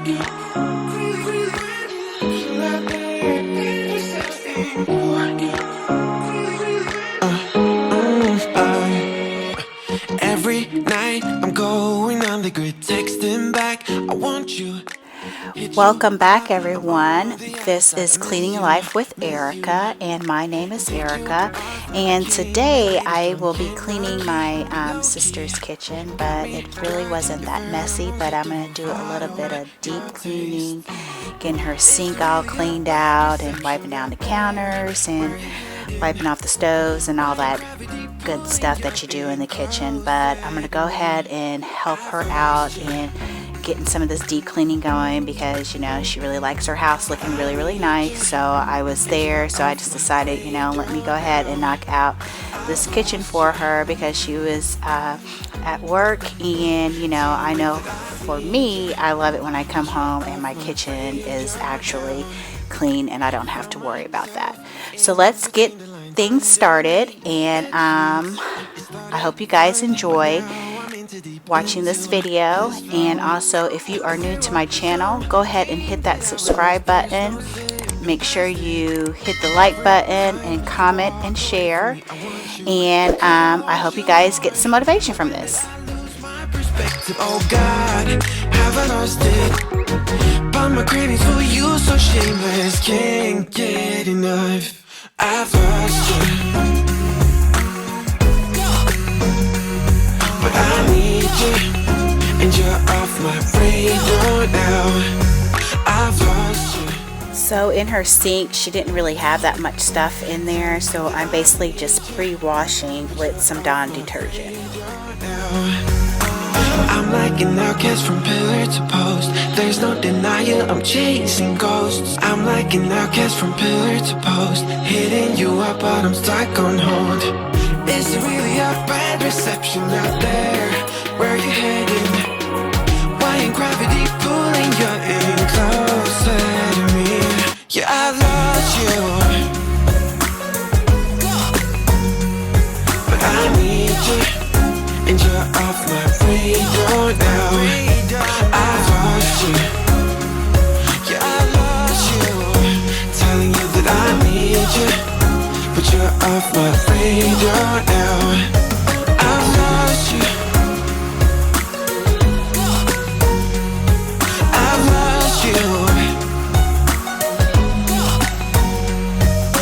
Every night I'm going on the grid, texting back, I want you. Welcome back, everyone. This is Cleaning Life with Erica, and my name is Erica. And today I will be cleaning my sister's kitchen, but it really wasn't that messy. But I'm going to do a little bit of deep cleaning, getting her sink all cleaned out, and wiping down the counters, and wiping off the stoves, and all that good stuff that you do in the kitchen. But I'm going to go ahead and help her out and getting some of this deep cleaning going, because she really likes her house looking really nice. So I was there, so I just decided, let me go ahead and knock out this kitchen for her, because she was at work. And I know for me, I love it when I come home and my kitchen is actually clean and I don't have to worry about that. So let's get things started, and I hope you guys enjoy watching this video. And also, if you are new to my channel, go ahead and hit that subscribe button. Make sure you hit the like button and comment and share, and I hope you guys get some motivation from this. Oh God, have I lost it? But my cravings for you so shameless, can't get enough. I've lost you, but I need you, and you're off my radar now. I've lost you. So in her sink, she didn't really have that much stuff in there, so I'm basically just pre-washing with some Dawn detergent. I'm like an outcast from pillar to post. There's no denial, I'm chasing ghosts. I'm like an outcast from pillar to post, hitting you up but I'm stuck on hold. Is it really a bad reception out there? Where are you heading? Why ain't gravity pulling you in closer to me? Yeah, I lost you, but I need you, and you're off my radar now. I've lost you, yeah, I lost you, telling you that I need you, but you're off my radar now. I've lost you, I've lost you.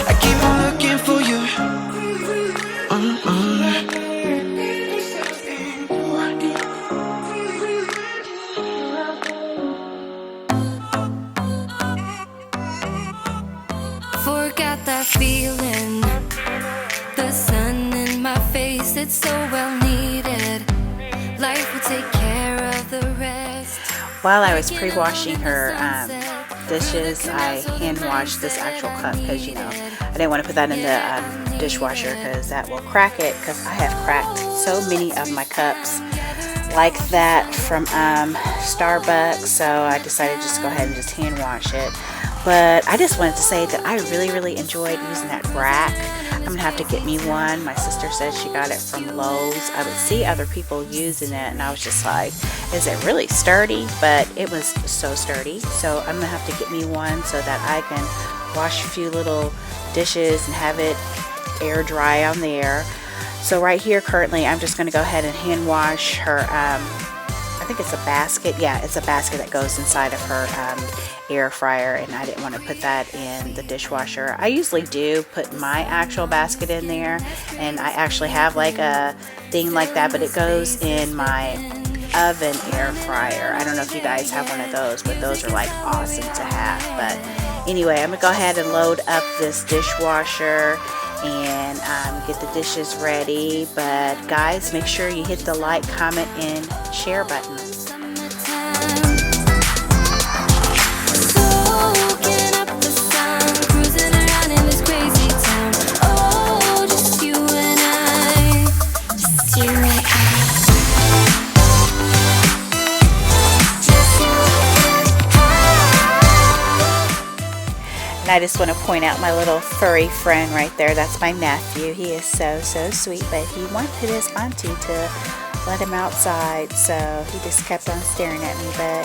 I keep on looking for you. Forgot that feeling, the sun in my face, it's so well needed. Life will take care of the rest. While I was pre-washing her dishes, I hand washed this actual cup, because I didn't want to put that in the dishwasher, because that will crack it, because I have cracked so many of my cups like that from Starbucks. So I decided to just go ahead and just hand wash it. But I just wanted to say that I really enjoyed using that rack. I'm gonna have to get me one. My sister said she got it from Lowe's. I would see other people using it, and I was just like, is it really sturdy? But it was so sturdy. So I'm gonna have to get me one so that I can wash a few little dishes and have it air dry on there. So right here currently, I'm just gonna go ahead and hand wash her I think it's a basket. Yeah, it's a basket that goes inside of her air fryer, and I didn't want to put that in the dishwasher. I usually do put my actual basket in there, and I actually have like a thing like that, but it goes in my oven air fryer. I don't know if you guys have one of those, but those are like awesome to have. But anyway, I'm gonna go ahead and load up this dishwasher and get the dishes ready. But guys, make sure you hit the like, comment, and share button. I just want to point out my little furry friend right there. That's my nephew. He is so sweet, but he wanted his auntie to let him outside, so he just kept on staring at me. But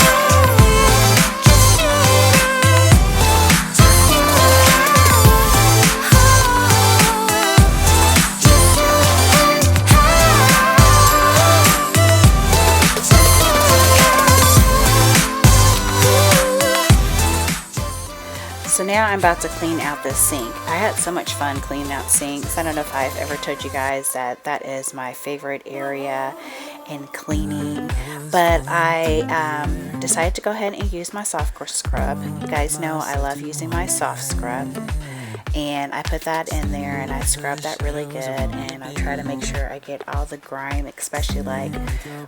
So now I'm about to clean out this sink. I had so much fun cleaning out sinks. I don't know if I've ever told you guys that that is my favorite area in cleaning, but I decided to go ahead and use my soft scrub. You guys know I love using my soft scrub, and I put that in there and I scrub that really good, and I try to make sure I get all the grime, especially like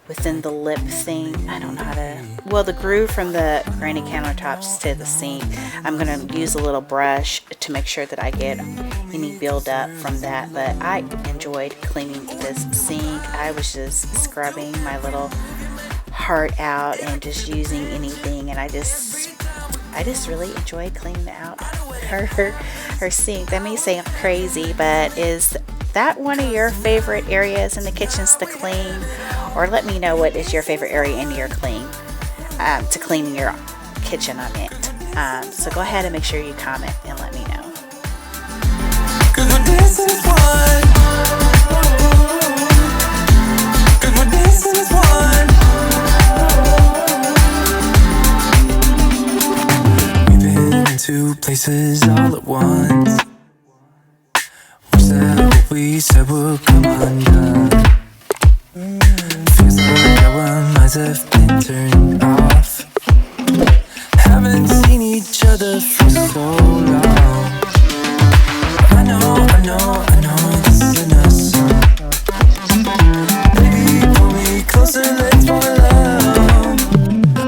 within the lip thing. I don't know how to, well, the groove from the granny countertops to the sink. I'm going to use a little brush to make sure that I get any buildup from that, but I enjoyed cleaning this sink. I was just scrubbing my little heart out and just using anything, and I just really enjoyed cleaning out her sink. That may seem crazy, but is that one of your favorite areas in the kitchens to clean? Or let me know what is your favorite area in your to clean your kitchen on it. So go ahead and make sure you comment and let me know. 'Cause when this is one, 'cause when this is one, we've been in two places all at once. Wish that what we said would come undone. Feels like our minds have been turned off. Haven't seen each other for so long. I know this isn't us. Baby, pull me closer, let's fall in love.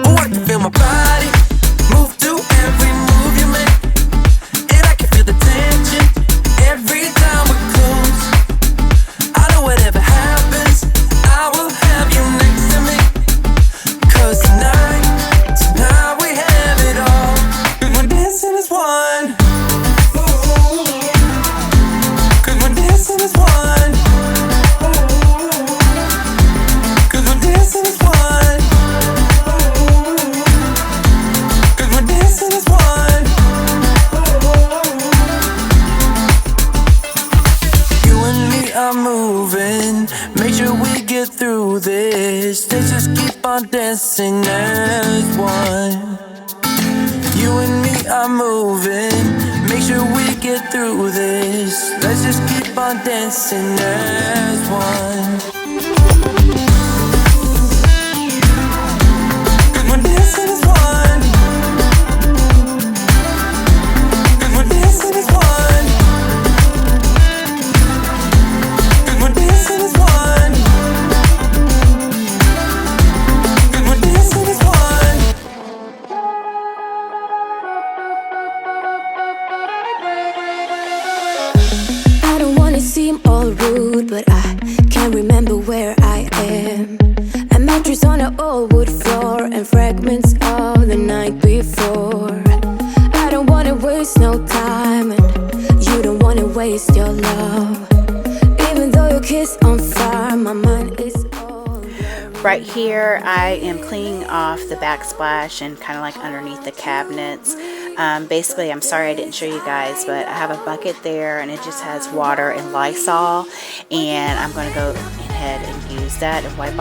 Oh, I can feel my body move to every move you make, and I can feel the tension every time we're close. I know whatever happens, I will have you next to me. 'Cause tonight we have it all. 'Cause we're dancing as one. 'Cause we're dancing as one. 'Cause we're dancing as one. 'Cause we're dancing as one. You and me are moving. Make sure we get through this. Let's just keep on dancing as one. You and me are moving. Make sure we get through this. Let's just keep on dancing as one. 'Cause we're dancing as one. 'Cause we're dancing as one. 'Cause we're dancing as one. 'Cause we're dancing as one. I don't wanna seem all rude, but I can't remember where I am. A mattress on an old wood floor and fragments of the night before. I don't wanna waste no time, and you don't wanna waste your love. Even though your kiss on fire, my mind is all Right here, I am cleaning off the backsplash and kind of like underneath the cabinets. Basically, I'm sorry I didn't show you guys, but I have a bucket there and it just has water and Lysol, and I'm going to go ahead and use that and wipe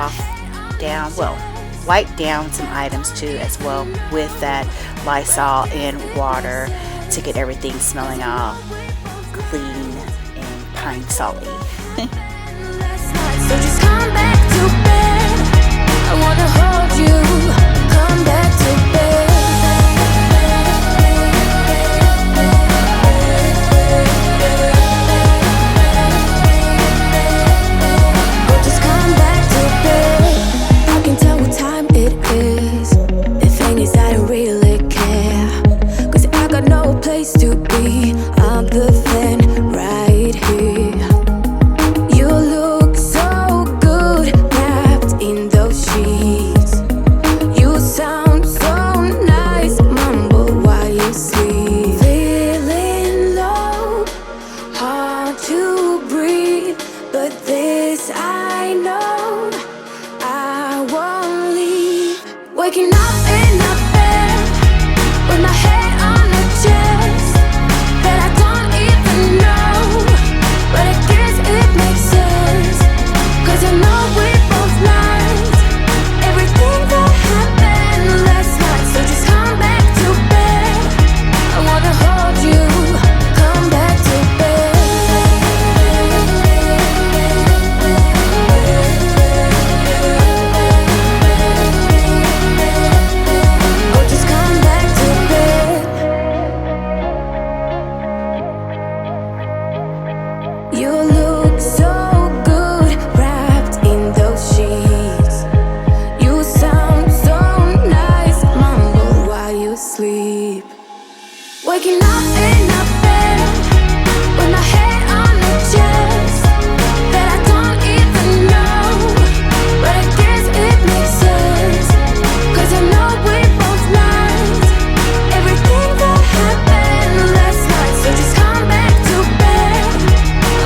down some items too as well with that Lysol and water to get everything smelling all clean and pine salty. So just come back to bed. I wanna hold you. Come back to bed. Oh, just come back. Waking up in a bed with my head on a chest that I don't even know, but I guess it makes sense, 'cause I know we both lied everything that happened last night. So just come back to bed, I wanna hold you. Come back to bed. Oh, just come back to bed. You look so good wrapped in those sheets. You sound so nice, mumble while you sleep. Waking up in a bed with my head on a chest that I don't even know, but I guess it makes sense, 'cause I know we both lied everything that happened last night. So just come back to bed,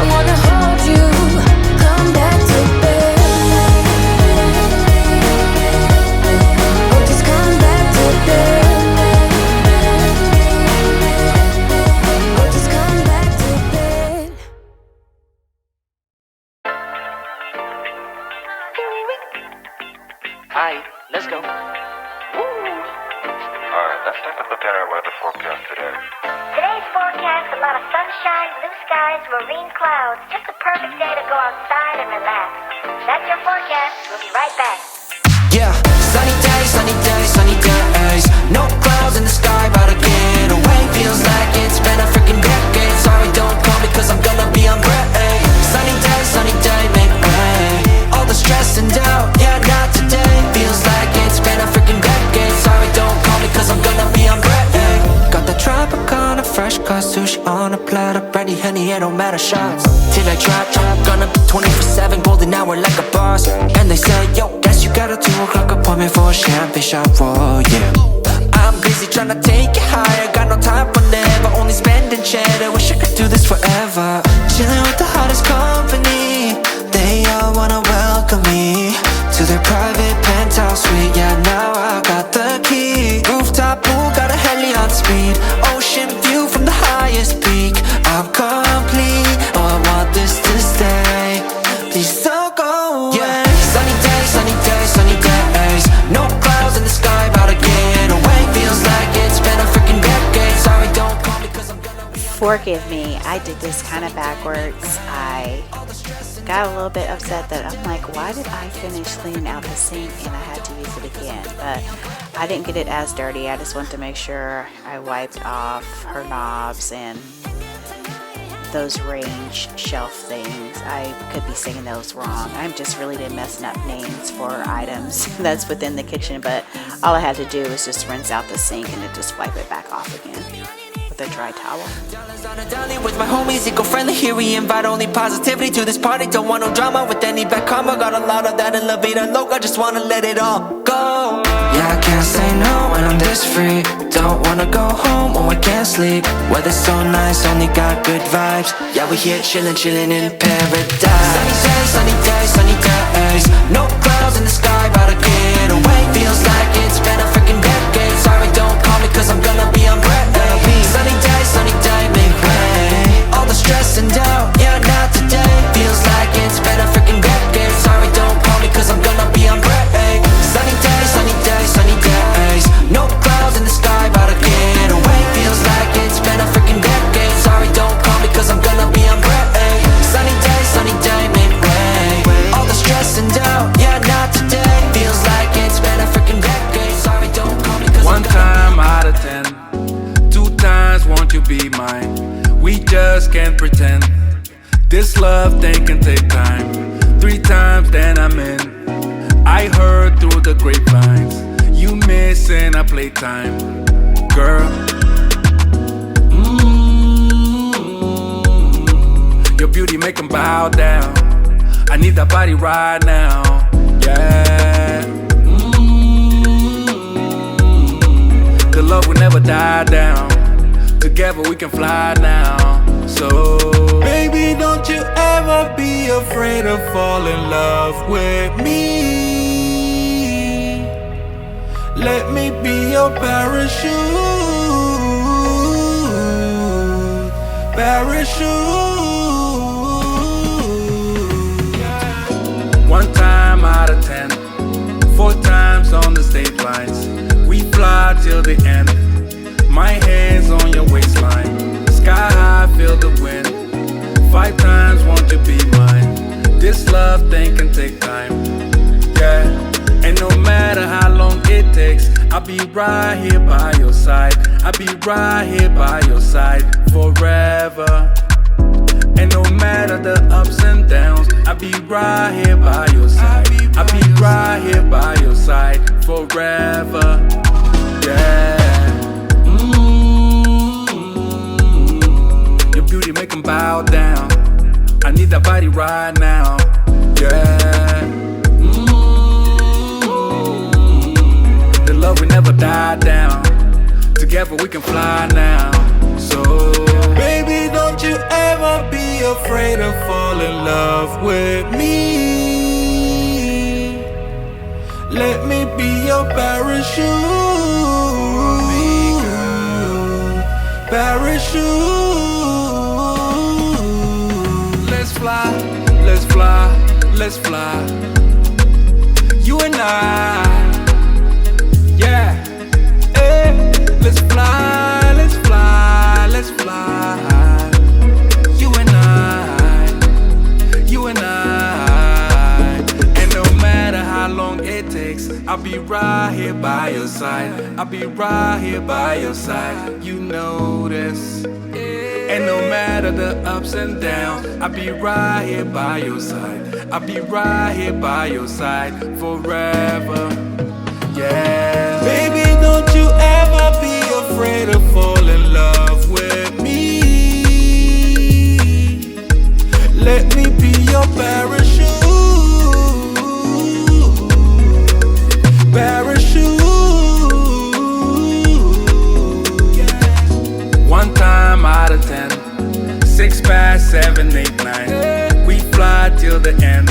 I wanna hold you. Come back to bed. Oh, just come back to bed. Oh, just come back to bed. Alright, let's go. Alright, let's take a look at our weather forecast today. Today's forecast, a lot of sunshine, blue skies, marine clouds. Just a perfect day to go outside and relax. That's your forecast. We'll be right back. Yeah, sunny days, sunny days, sunny days. No clouds in the sky, about to get away. Feels like it's been a freaking decade. Sorry, don't call me 'cause I'm gonna be on break. Sunny day, make way. All the stress and doubt, yeah, not today. Feels like it's been a freaking decade. Sorry, don't call me 'cause I'm gonna be on break. Got the Tropicana, fresh cut sushi on a platter. Brandy, Henny, it don't matter, shots till I drop. Gonna be 24/7, golden hour like a boss. And they say, yo, guess you got a 2 o'clock appointment for a champagne shot, whoa, yeah. I'm busy trying to take it higher, got no time for never, only spending cheddar. Wish I could do this forever. Chilling with the hottest company, they all wanna welcome me to their private penthouse suite. Yeah, now I got the key. Rooftop pool, got a heli on speed. Ocean view from the highest peak. I'm complete, oh, I want this to stay. Please don't go away. Yeah, sunny days, sunny days, sunny days. No clouds in the sky, about to get away. Feels like it's been a freaking decade. Sorry, don't call me 'cause I'm gonna be on. Forgive me, I did this kind of backwards. I got a little bit upset that I'm like, why did I finish cleaning out the sink and I had to use it again? But I didn't get it as dirty. I just wanted to make sure I wiped off her knobs and those range shelf things. I could be saying those wrong. I'm just really been messing up names for items that's within the kitchen, but all I had to do was just rinse out the sink and then just wipe it back off again with a dry towel. On a dolly with my homies, eco-friendly. Here we invite only positivity to this party. Don't want no drama with any bad karma. Got a lot of that in La Vida Loca. Just wanna let it all go. Yeah, I can't say no when I'm this free. Don't wanna go home, oh, I can't sleep. Weather's so nice, only got good vibes. Yeah, we here chillin' in paradise. Sunny days, sunny days, sunny days. No clouds in the sky, about to get away. Feels like it's been a freaking decade. Sorry, don't call me 'cause I'm gonna be on break. Sunny day, make way. All the stress and doubt, yeah, not today. Feels like it's been a freaking decade. Sorry, don't call me 'cause I'm gonna be on break. Sunny days, sunny days, sunny days. No clouds in the sky, about to get away. Feels like it's been a freaking decade. Sorry, don't call me 'cause I'm gonna be on break. Sunny day, make way. All the stress and doubt, yeah, not today. Feels like it's been a freaking decade. Sorry, don't call me 'cause One time out of 10, 2 times won't you be mine? We just can't pretend. This love thing can take time. 3 times then I'm in. I heard through the grapevines you missing a playtime, girl. Your beauty make 'em bow down. I need that body right now, yeah. The love will never die down. Together we can fly now. So, baby, don't you ever be afraid to fall in love with me. Let me be your parachute. One time out of 10, 4 times on the state lines. We fly till the end. My hands on your waistline. Sky high, feel the wind. 5 times, won't you be mine? This love thing can take time. Yeah, and no matter how long it takes, I'll be right here by your side. I'll be right here by your side forever. And no matter the ups and downs, I'll be right here by your side. I'll be right here by your side forever. Yeah. Your beauty make 'em bow down. I need that body right now. Yeah. The love will never die down. Together we can fly now. So baby, don't you ever be afraid to fall in love with me. Let me be your parachute. Let's fly, let's fly, let's fly. You and I, yeah. Hey, let's fly, let's fly, let's fly. You and I, and no matter how long it takes, I'll be right here by your side. I'll be right here by your side. You know this. And no matter the ups and downs, I'll be right here by your side. I'll be right here by your side forever. Yeah. Baby, don't you ever be afraid to fall in love with me. Let me be your parachute. One time out of 10, 6 past 7, 8, 9. We fly till the end.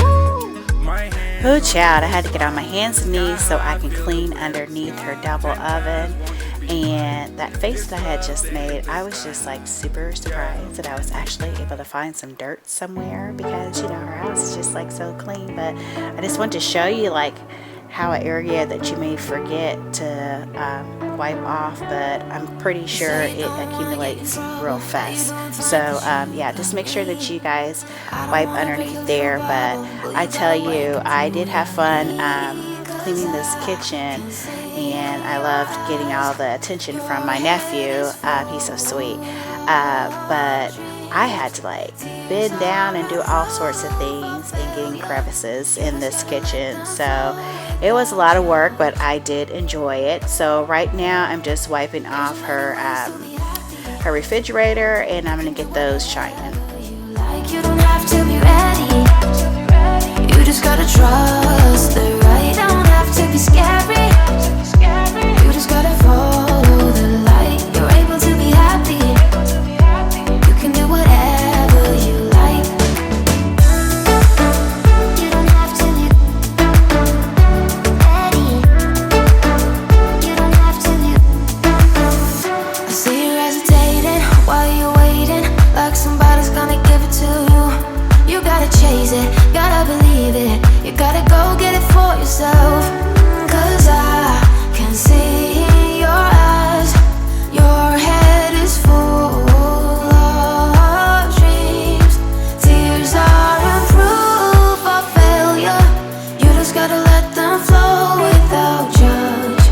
Oh child, I had to get on my hands and knees so I can clean underneath her double oven. And that face that I had just made, I was just like super surprised that I was actually able to find some dirt somewhere, because you know her house is just like so clean. But I just want to show you like how an area that you may forget to wipe off, but I'm pretty sure it accumulates real fast. So yeah, just make sure that you guys wipe underneath there. But I tell you, I did have fun cleaning this kitchen, and I loved getting all the attention from my nephew. He's so sweet. But I had to like bend down and do all sorts of things and getting crevices in this kitchen. So it was a lot of work, but I did enjoy it. So right now I'm just wiping off her refrigerator, and I'm gonna get those shining. You don't have to be ready. You just gotta trust the right. Don't have to be scary. You just gotta follow the light. You're able to be happy. You can do whatever you like. You don't have to be ready. You don't have to be. I see you hesitating while you're waiting, like somebody's gonna give it to you. You gotta chase it, gotta believe it. You gotta go get it for yourself. 'Cause I can see in your eyes, your head is full of dreams. Tears are proof of failure. You just gotta let them flow without judge.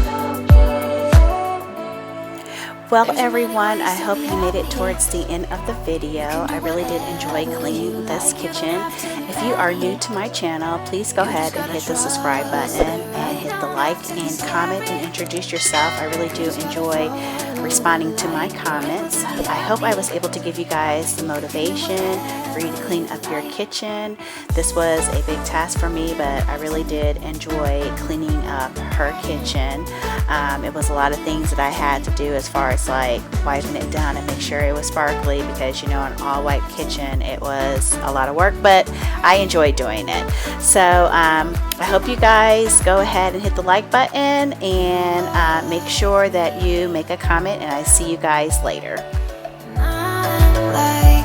Well everyone, I hope you made it towards the end of the video. I really did enjoy cleaning this kitchen. If you are new to my channel, please go ahead and hit the subscribe button and hit the like and comment and introduce yourself. I really do enjoy responding to my comments. I hope I was able to give you guys the motivation for you to clean up your kitchen. This was a big task for me, but I really did enjoy cleaning up her kitchen. It was a lot of things that I had to do as far as like wiping it down and make sure it was sparkly, because you know, an all white kitchen, it was a lot of work, but I enjoyed doing it. So I hope you guys go ahead and hit the like button, and make sure that you make a comment, and I see you guys later. Like